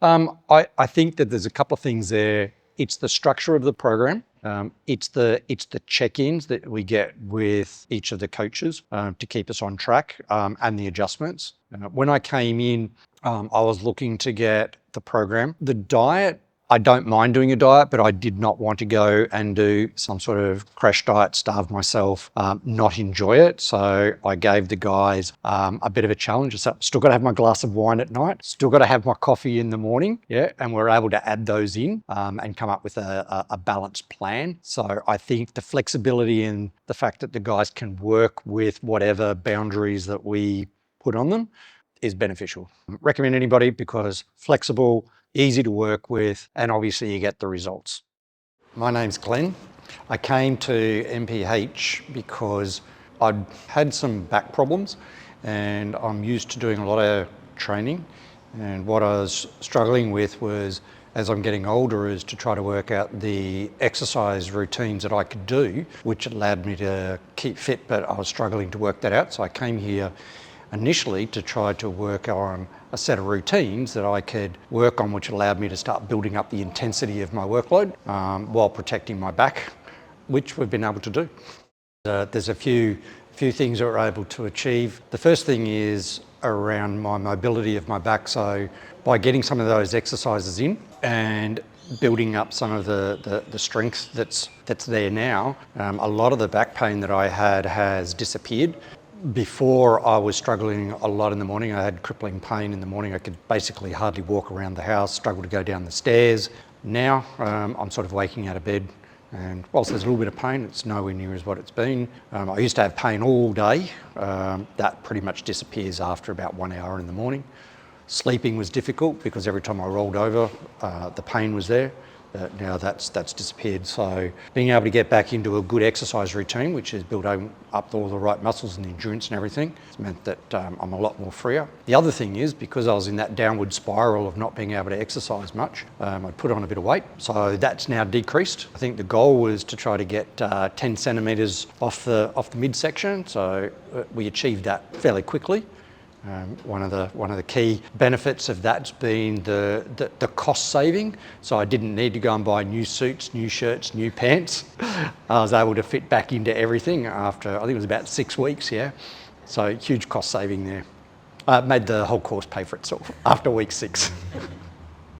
I think that there's a couple of things there. It's the structure of the program. It's the check-ins that we get with each of the coaches to keep us on track, and the adjustments. When I came in, I was looking to get the program. The diet, I don't mind doing a diet, but I did not want to go and do some sort of crash diet, starve myself, not enjoy it. So I gave the guys a bit of a challenge. So still got to have my glass of wine at night, still got to have my coffee in the morning. Yeah. And we're able to add those in and come up with a balanced plan. So I think the flexibility and the fact that the guys can work with whatever boundaries that we put on them is beneficial. Recommend anybody because flexible, easy to work with, and obviously you get the results. My name's Glenn. I came to MPH because I'd had some back problems and I'm used to doing a lot of training. And what I was struggling with was, as I'm getting older, is to try to work out the exercise routines that I could do, which allowed me to keep fit, but I was struggling to work that out. So I came here initially to try to work on a set of routines that I could work on, which allowed me to start building up the intensity of my workload while protecting my back, which we've been able to do. There's a few things that we're able to achieve. The first thing is around my mobility of my back. So by getting some of those exercises in and building up some of the strength that's there now, a lot of the back pain that I had has disappeared. Before, I was struggling a lot in the morning. I had crippling pain in the morning. I could basically hardly walk around the house, struggle to go down the stairs. Now I'm sort of waking out of bed, and whilst there's a little bit of pain, it's nowhere near as what it's been. I used to have pain all day. That pretty much disappears after about 1 hour in the morning. Sleeping was difficult because every time I rolled over, the pain was there. Now that's disappeared. So being able to get back into a good exercise routine, which has built up all the right muscles and the endurance and everything, it's meant that I'm a lot more freer. The other thing is, because I was in that downward spiral of not being able to exercise much, I put on a bit of weight. So that's now decreased. I think the goal was to try to get 10 centimetres off the midsection. So we achieved that fairly quickly. One of the key benefits of that's been the cost saving. So I didn't need to go and buy new suits, new shirts, new pants. I was able to fit back into everything after, I think it was about 6 weeks, yeah. So huge cost saving there. Made the whole course pay for itself after week 6.